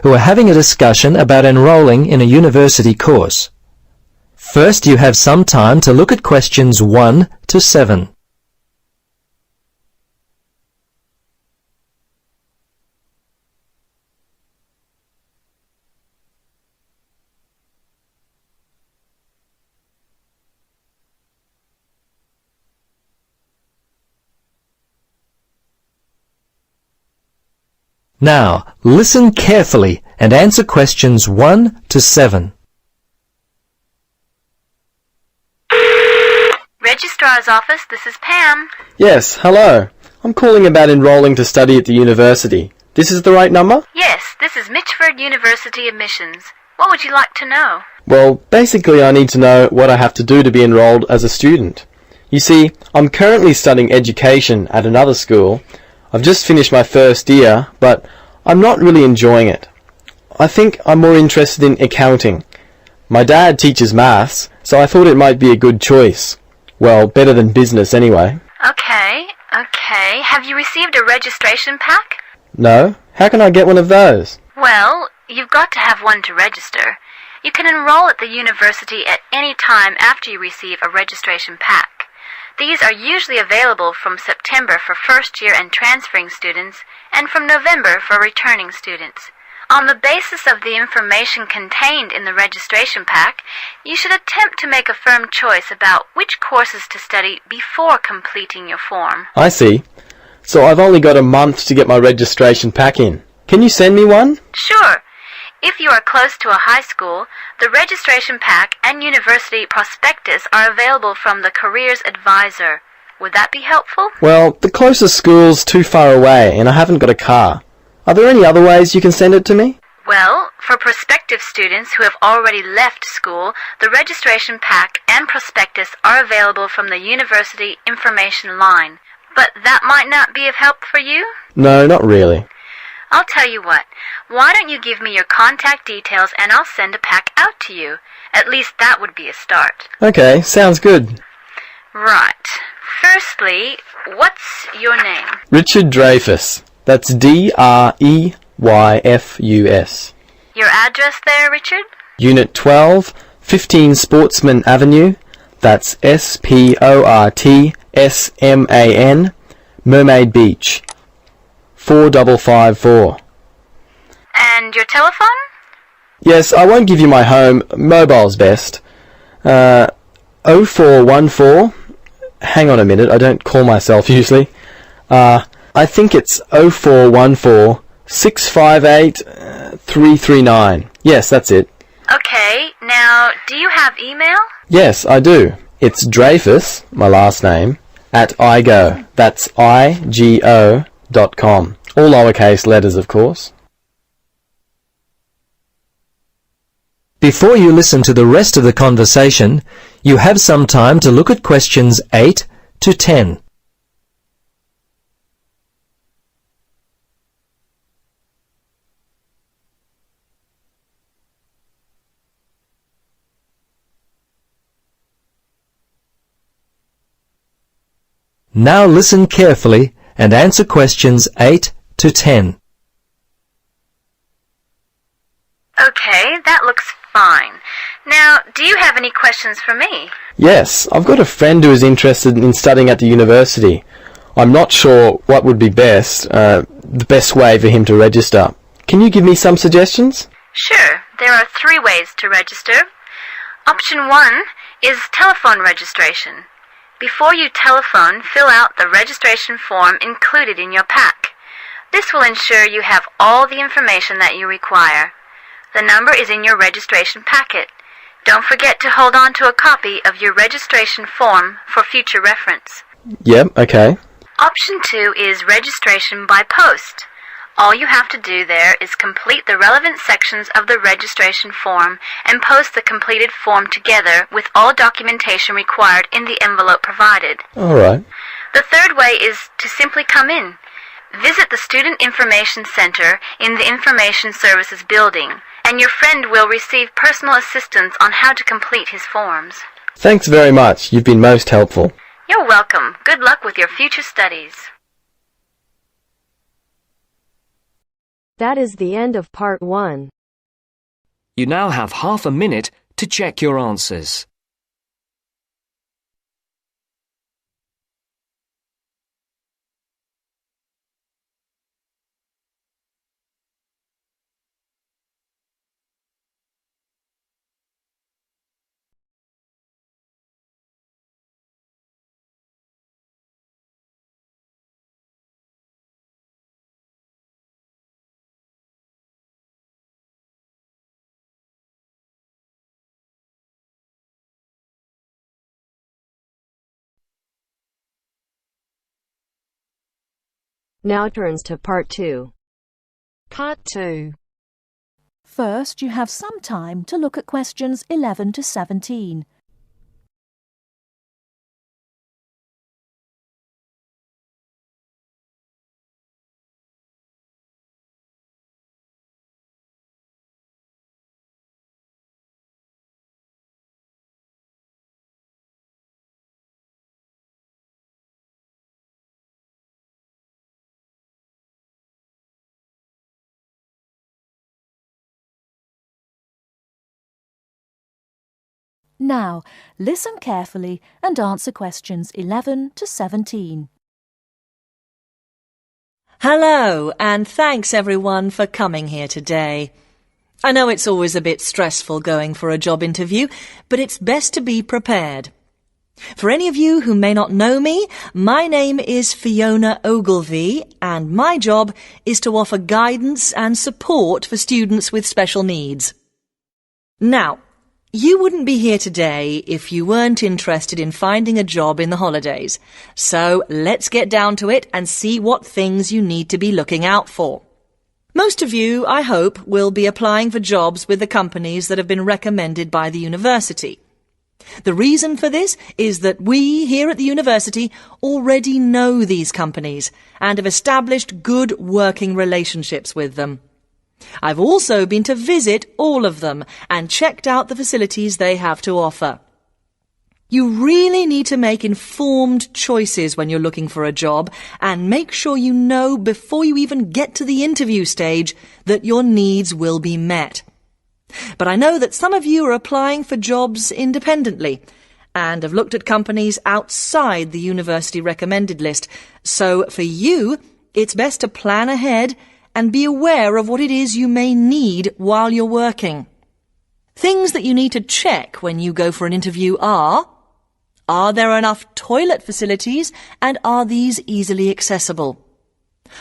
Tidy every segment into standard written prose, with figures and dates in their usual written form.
who are having a discussion about enrolling in a university course. First, you have some time to look at questions 1 to 7. Now, listen carefully and answer questions 1 to 7. Registrar's office, this is Pam. Yes, hello. I'm calling about enrolling to study at the university. This is the right number? Yes, this is Mitchford University admissions. What would you like to know? Well, basically I need to know what I have to do to be enrolled as a student. You see, I'm currently studying education at another school. I've just finished my first year, but I'm not really enjoying it. I think I'm more interested in accounting. My dad teaches maths, so I thought it might be a good choice. Well, better than business anyway. Okay. Have you received a registration pack? No? How can I get one of those? Well, you've got to have one to register. You can enroll at the university at any time after you receive a registration pack. These are usually available from September for first-year and transferring students, and from November for returning students. On the basis of the information contained in the registration pack, you should attempt to make a firm choice about which courses to study before completing your form. I see. So I've only got a month to get my registration pack in. Can you send me one? Sure. If you are close to a high school, the registration pack and university prospectus are available from the Careers Advisor. Would that be helpful? Well, the closest school's too far away and I haven't got a car. Are there any other ways you can send it to me? Well, for prospective students who have already left school, the registration pack and prospectus are available from the university information line. But that might not be of help for you? No, not really. I'll tell you what. Why don't you give me your contact details and I'll send a pack out to you. At least that would be a start. Okay, sounds good. Right. Firstly, what's your name? Richard Dreyfus. That's Dreyfus. Your address there, Richard? Unit 12, 15 Sportsman Avenue. That's Sportsman, Mermaid Beach. 4554. And your telephone? Yes, I won't give you my home. Mobile's best. 0414. Hang on a minute, I don't call myself usually. I think it's 0414 658 339. Yes, that's it. Okay, now, do you have email? Yes, I do. It's Dreyfus, my last name, at igo. That's IGO.com. All lowercase letters, of course. Before you listen to the rest of the conversation, you have some time to look at questions 8 to 10. Now listen carefully and answer questions 8 to 10. Okay, that looks fine. Now, do you have any questions for me? Yes, I've got a friend who is interested in studying at the university. I'm not sure what would be the best way for him to register. Can you give me some suggestions? Sure, there are 3 ways to register. Option 1 is telephone registration. Before you telephone, fill out the registration form included in your pack. This will ensure you have all the information that you require. The number is in your registration packet. Don't forget to hold on to a copy of your registration form for future reference. Yep, okay. Option 2 is registration by post. All you have to do there is complete the relevant sections of the registration form and post the completed form together with all documentation required in the envelope provided. All right. The third way is to simply come in. Visit the Student Information Center in the Information Services building, and your friend will receive personal assistance on how to complete his forms. Thanks very much. You've been most helpful. You're welcome. Good luck with your future studies. That is the end of part 1. You now have half a minute to check your answers. Now turns to part 2. Part 2. First, you have some time to look at questions 11 to 17. Now, listen carefully and answer questions 11 to 17. Hello, and thanks everyone for coming here today. I know it's always a bit stressful going for a job interview, but it's best to be prepared. For any of you who may not know me, my name is Fiona Ogilvie, and my job is to offer guidance and support for students with special needs. Now, you wouldn't be here today if you weren't interested in finding a job in the holidays. So let's get down to it and see what things you need to be looking out for. Most of you, I hope, will be applying for jobs with the companies that have been recommended by the university. The reason for this is that we here at the university already know these companies and have established good working relationships with them. I've also been to visit all of them and checked out the facilities they have to offer. You really need to make informed choices when you're looking for a job and make sure you know before you even get to the interview stage that your needs will be met. But I know that some of you are applying for jobs independently and have looked at companies outside the university recommended list. So for you, it's best to plan ahead and be aware of what it is you may need while you're working. Things that you need to check when you go for an interview are there enough toilet facilities and are these easily accessible?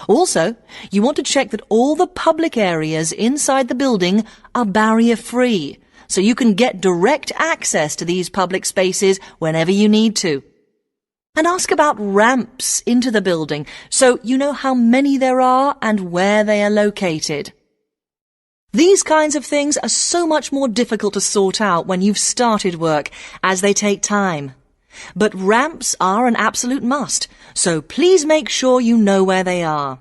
Also, you want to check that all the public areas inside the building are barrier-free, so you can get direct access to these public spaces whenever you need to. And ask about ramps into the building, so you know how many there are and where they are located. These kinds of things are so much more difficult to sort out when you've started work, as they take time. But ramps are an absolute must, so please make sure you know where they are.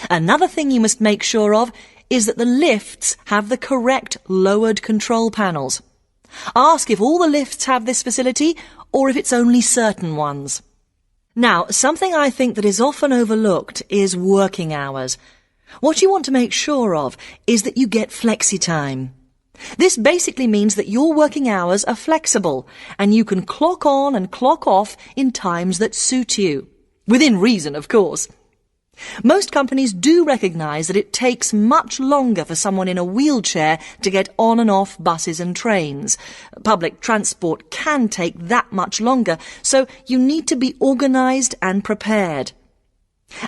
Another thing you must make sure of is that the lifts have the correct lowered control panels. Ask if all the lifts have this facility or if it's only certain ones. Now, something I think that is often overlooked is working hours. What you want to make sure of is that you get flexi time. This basically means that your working hours are flexible and you can clock on and clock off in times that suit you. Within reason, of course. Most companies do recognise that it takes much longer for someone in a wheelchair to get on and off buses and trains. Public transport can take that much longer, so you need to be organised and prepared.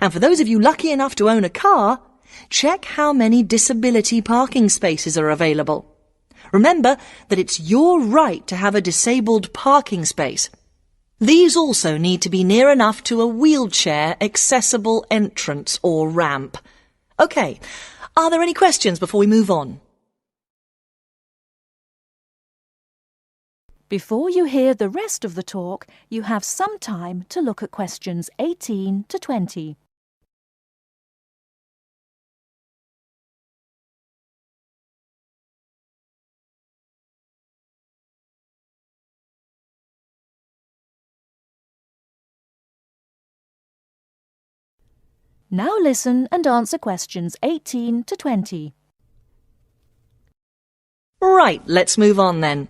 And for those of you lucky enough to own a car, check how many disability parking spaces are available. Remember that it's your right to have a disabled parking space. These also need to be near enough to a wheelchair accessible entrance or ramp. OK, are there any questions before we move on? Before you hear the rest of the talk, you have some time to look at questions 18 to 20. Now listen and answer questions 18 to 20. Right, let's move on then.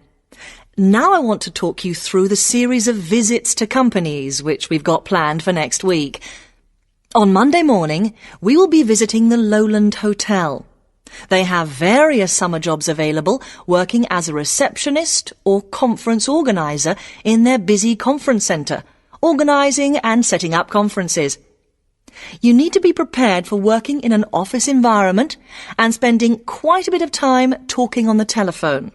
Now I want to talk you through the series of visits to companies which we've got planned for next week. On Monday morning, we will be visiting the Lowland Hotel. They have various summer jobs available, working as a receptionist or conference organiser in their busy conference centre, organising and setting up conferences. You need to be prepared for working in an office environment and spending quite a bit of time talking on the telephone.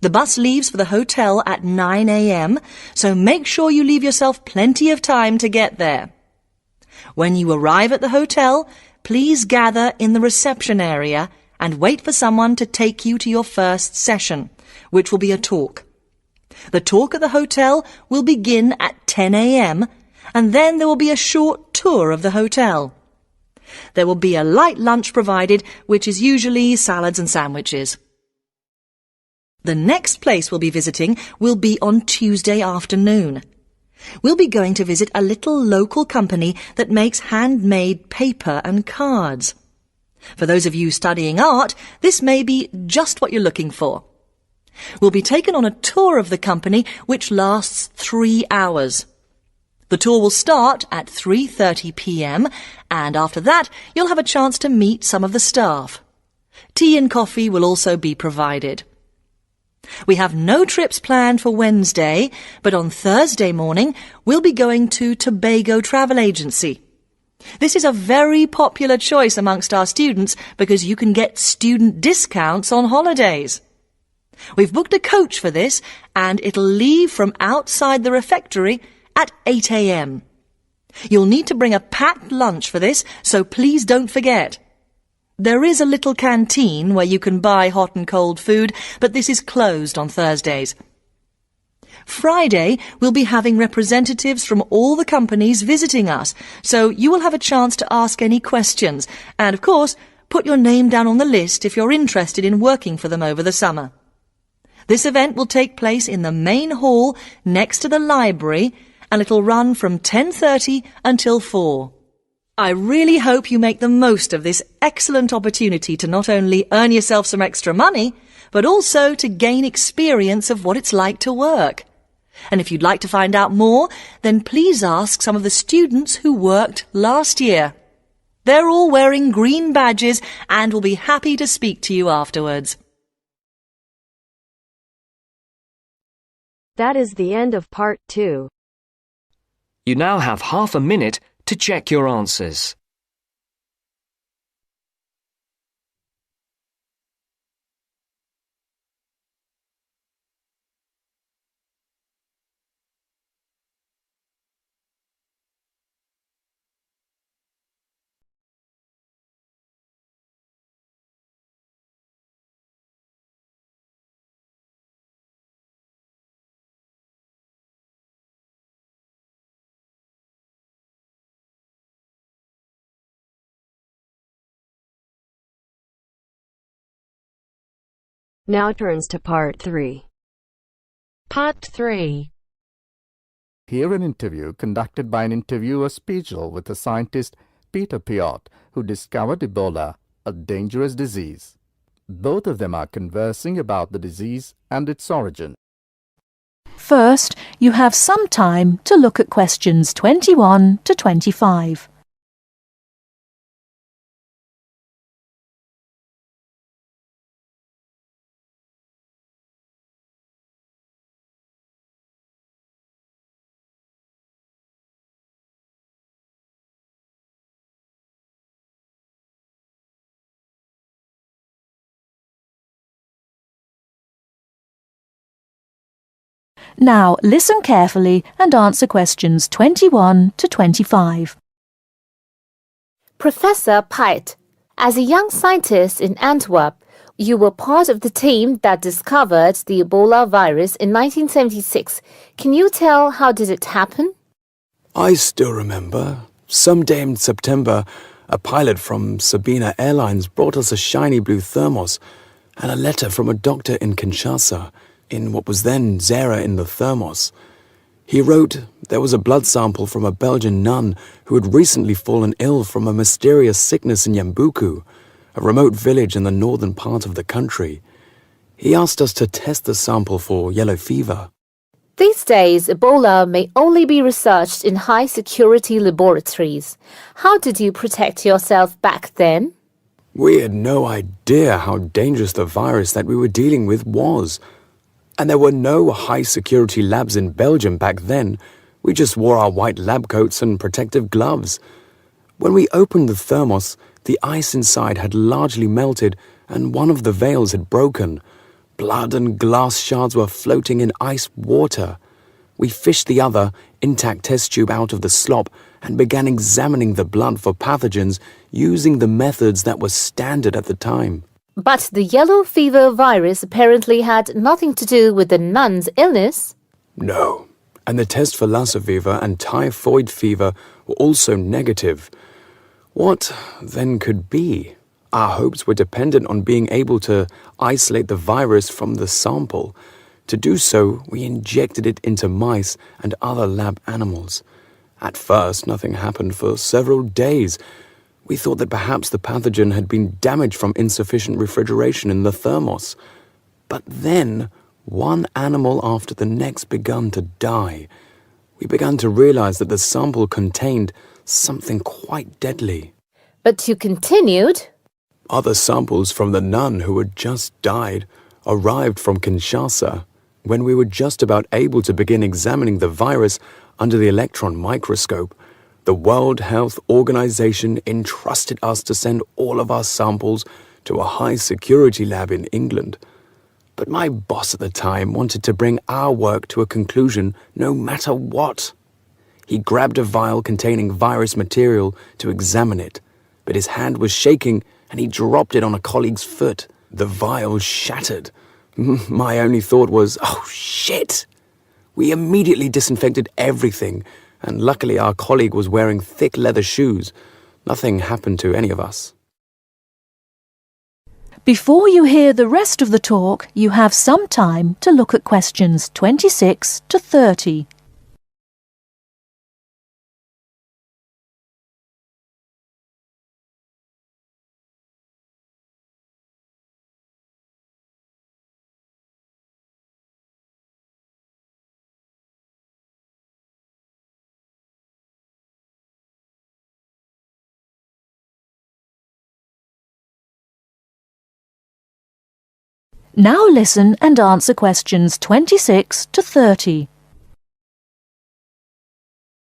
The bus leaves for the hotel at 9 a.m, so make sure you leave yourself plenty of time to get there. When you arrive at the hotel, please gather in the reception area and wait for someone to take you to your first session, which will be a talk. The talk at the hotel will begin at 10 a.m, and then there will be a short tour of the hotel. There will be a light lunch provided, which is usually salads and sandwiches. The next place we'll be visiting will be on Tuesday afternoon. We'll be going to visit a little local company that makes handmade paper and cards. For those of you studying art, this may be just what you're looking for. We'll be taken on a tour of the company which lasts 3 hours. The tour will start at 3:30 p.m. and after that you'll have a chance to meet some of the staff. Tea and coffee will also be provided. We have no trips planned for Wednesday, but on Thursday morning we'll be going to Tobago Travel Agency. This is a very popular choice amongst our students because you can get student discounts on holidays. We've booked a coach for this and it'll leave from outside the refectory at 8 a.m. You'll need to bring a packed lunch for this, so please don't forget. There is a little canteen where you can buy hot and cold food, but this is closed on Thursdays. Friday, we'll be having representatives from all the companies visiting us, so you will have a chance to ask any questions, and of course, put your name down on the list if you're interested in working for them over the summer. This event will take place in the main hall next to the library, and it'll run from 10:30 until 4. I really hope you make the most of this excellent opportunity to not only earn yourself some extra money, but also to gain experience of what it's like to work. And if you'd like to find out more, then please ask some of the students who worked last year. They're all wearing green badges and will be happy to speak to you afterwards. That is the end of part 2. You now have half a minute to check your answers. Now turns to part 3. Part 3. Hear an interview conducted by an interviewer special with the scientist Peter Piot, who discovered Ebola, a dangerous disease. Both of them are conversing about the disease and its origin. First, you have some time to look at questions 21 to 25. Now listen carefully and answer questions 21 to 25. Professor Piot, as a young scientist in Antwerp, you were part of the team that discovered the Ebola virus in 1976. Can you tell how did it happen? I still remember. Some day in September, a pilot from Sabina Airlines brought us a shiny blue thermos and a letter from a doctor in Kinshasa, in what was then Zara in the thermos. He wrote there was a blood sample from a Belgian nun who had recently fallen ill from a mysterious sickness in Yambuku, a remote village in the northern part of the country. He asked us to test the sample for yellow fever. These days, Ebola may only be researched in high-security laboratories. How did you protect yourself back then? We had no idea how dangerous the virus that we were dealing with was. And there were no high-security labs in Belgium back then. We just wore our white lab coats and protective gloves. When we opened the thermos, the ice inside had largely melted and one of the valves had broken. Blood and glass shards were floating in ice water. We fished the other, intact test tube out of the slop and began examining the blood for pathogens using the methods that were standard at the time. But the yellow fever virus apparently had nothing to do with the nun's illness. No, and the test for Lassa fever and typhoid fever were also negative. What then could be? Our hopes were dependent on being able to isolate the virus from the sample. To do so, we injected it into mice and other lab animals. At first, nothing happened for several days. We thought that perhaps the pathogen had been damaged from insufficient refrigeration in the thermos. But then, one animal after the next began to die. We began to realize that the sample contained something quite deadly. But you continued. Other samples from the nun who had just died arrived from Kinshasa. When we were just about able to begin examining the virus under the electron microscope, the World Health Organization entrusted us to send all of our samples to a high-security lab in England. But my boss at the time wanted to bring our work to a conclusion no matter what. He grabbed a vial containing virus material to examine it, but his hand was shaking and he dropped it on a colleague's foot. The vial shattered. My only thought was, oh shit! We immediately disinfected everything, and luckily our colleague was wearing thick leather shoes. Nothing happened to any of us. Before you hear the rest of the talk, you have some time to look at questions 26 to 30. Now listen and answer questions 26 to 30.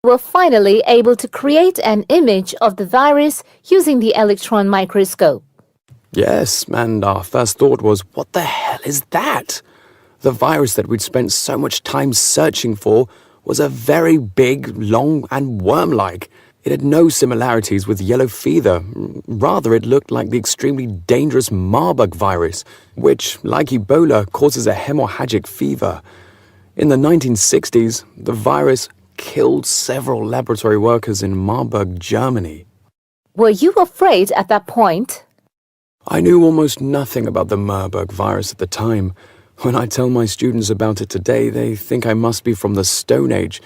We were finally able to create an image of the virus using the electron microscope. Yes, and our first thought was, what the hell is that? The virus that we'd spent so much time searching for was a very big, long and worm-like. It had no similarities with yellow fever. Rather, it looked like the extremely dangerous Marburg virus, which, like Ebola, causes a hemorrhagic fever. In the 1960s, the virus killed several laboratory workers in Marburg, Germany. Were you afraid at that point? I knew almost nothing about the Marburg virus at the time. When I tell my students about it today, they think I must be from the Stone Age.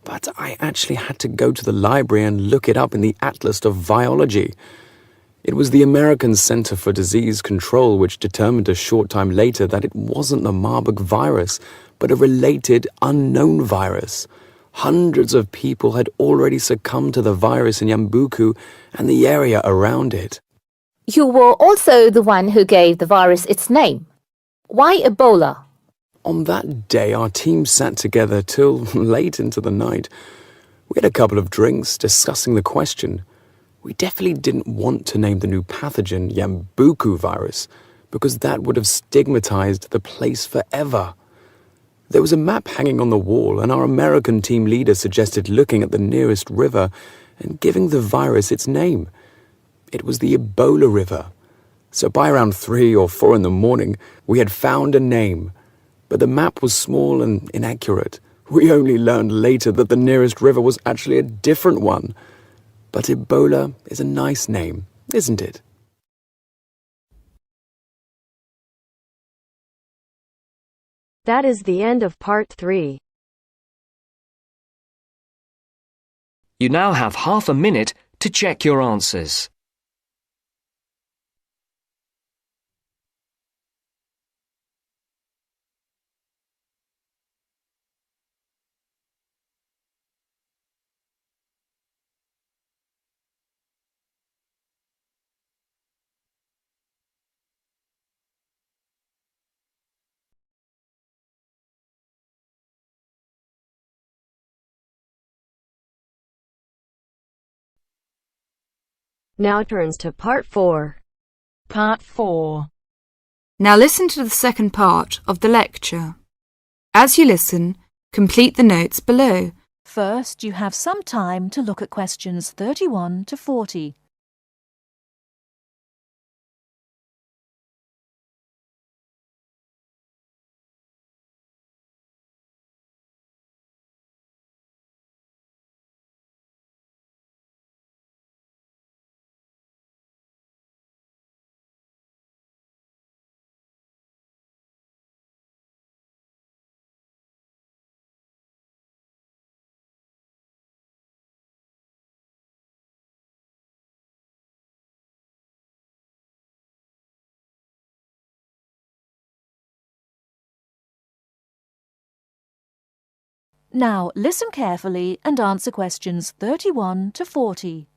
But I actually had to go to the library and look it up in the Atlas of Virology. It was the American Center for Disease Control which determined a short time later that it wasn't the Marburg virus, but a related unknown virus. Hundreds of people had already succumbed to the virus in Yambuku and the area around it. You were also the one who gave the virus its name. Why Ebola? On that day, our team sat together till late into the night. We had a couple of drinks discussing the question. We definitely didn't want to name the new pathogen Yambuku virus, because that would have stigmatized the place forever. There was a map hanging on the wall, and our American team leader suggested looking at the nearest river and giving the virus its name. It was the Ebola River. So by around 3 or 4 in the morning, we had found a name. But the map was small and inaccurate. We only learned later that the nearest river was actually a different one. But Ebola is a nice name, isn't it? That is the end of part 3. You now have half a minute to check your answers. Now turns to Part 4. Part 4. Now listen to the second part of the lecture. As you listen, complete the notes below. First, you have some time to look at questions 31 to 40. Now listen carefully and answer questions 31 to 40.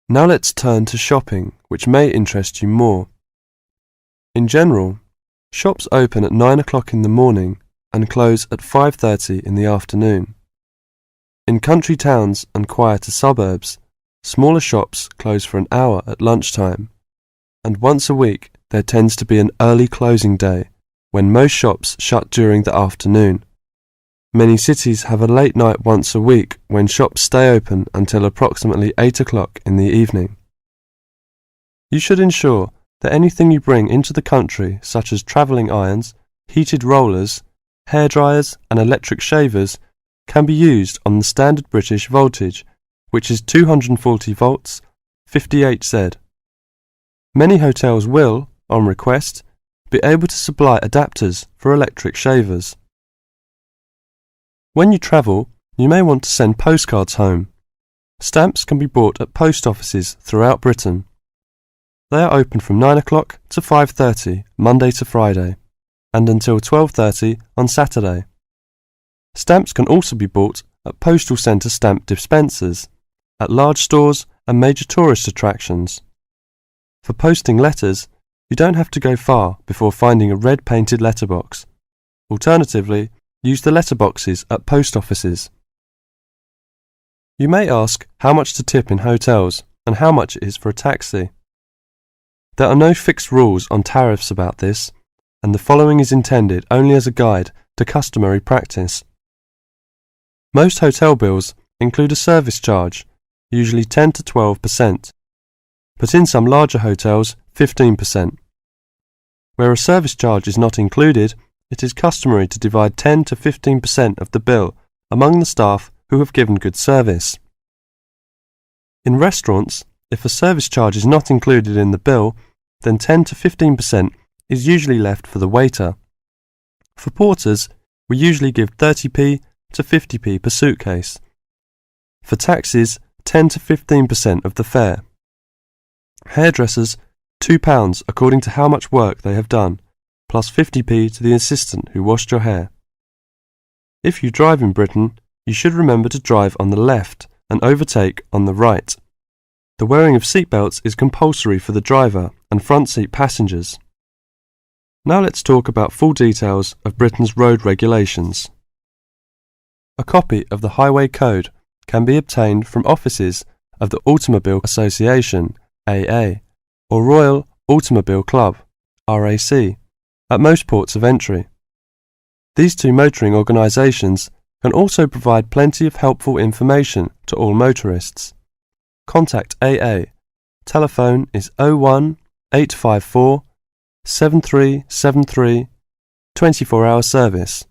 Now let's turn to shopping, which may interest you more. In general, shops open at 9 o'clock in the morning and close at 5:30 in the afternoon. In country towns and quieter suburbs, smaller shops close for an hour at lunchtime, and once a week there tends to be an early closing day when most shops shut during the afternoon. Many cities have a late night once a week when shops stay open until approximately 8 o'clock in the evening. You should ensure that anything you bring into the country, such as travelling irons, heated rollers, hair dryers and electric shavers, can be used on the standard British voltage, which is 240 volts, 58Z. Many hotels will, on request, be able to supply adapters for electric shavers. When you travel, you may want to send postcards home. Stamps can be bought at post offices throughout Britain. They are open from 9 o'clock to 5:30 Monday to Friday, and until 12:30 on Saturday. Stamps can also be bought at postal centre stamp dispensers, at large stores and major tourist attractions. For posting letters, you don't have to go far before finding a red painted letterbox. Alternatively, use the letterboxes at post offices. You may ask how much to tip in hotels and how much it is for a taxi. There are no fixed rules on tariffs about this, and the following is intended only as a guide to customary practice. Most hotel bills include a service charge, usually 10 to 12%, but in some larger hotels 15%. Where a service charge is not included, it is customary to divide 10 to 15% of the bill among the staff who have given good service. In restaurants, if a service charge is not included in the bill, then 10 to 15% is usually left for the waiter. For porters, we usually give 30p to 50p per suitcase. For taxis, 10 to 15% of the fare. Hairdressers, £2 according to how much work they have done, plus 50p to the assistant who washed your hair. If you drive in Britain, you should remember to drive on the left and overtake on the right. The wearing of seatbelts is compulsory for the driver and front seat passengers. Now let's talk about full details of Britain's road regulations. A copy of the Highway Code can be obtained from offices of the Automobile Association, AA, or Royal Automobile Club, RAC, at most ports of entry. These two motoring organisations can also provide plenty of helpful information to all motorists. Contact AA. Telephone is 01 854 7373, 24-hour service.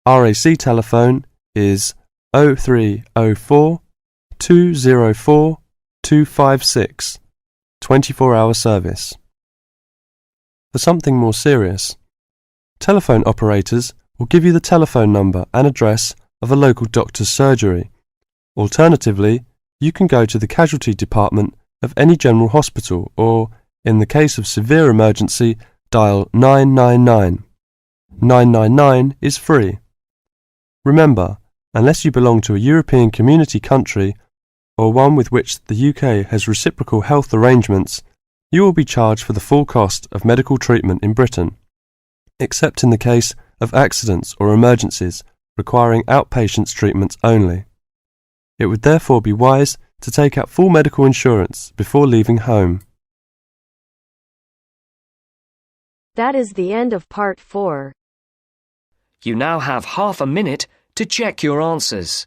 RAC telephone is 0304 204 256, 24-hour service. For something more serious, telephone operators will give you the telephone number and address of a local doctor's surgery. Alternatively, you can go to the casualty department of any general hospital or, in the case of severe emergency, dial 999. 999 is free. Remember, unless you belong to a European Community country or one with which the UK has reciprocal health arrangements, you will be charged for the full cost of medical treatment in Britain, except in the case of accidents or emergencies requiring outpatients treatments only. It would therefore be wise to take out full medical insurance before leaving home. That is the end of part 4. You now have half a minute to check your answers.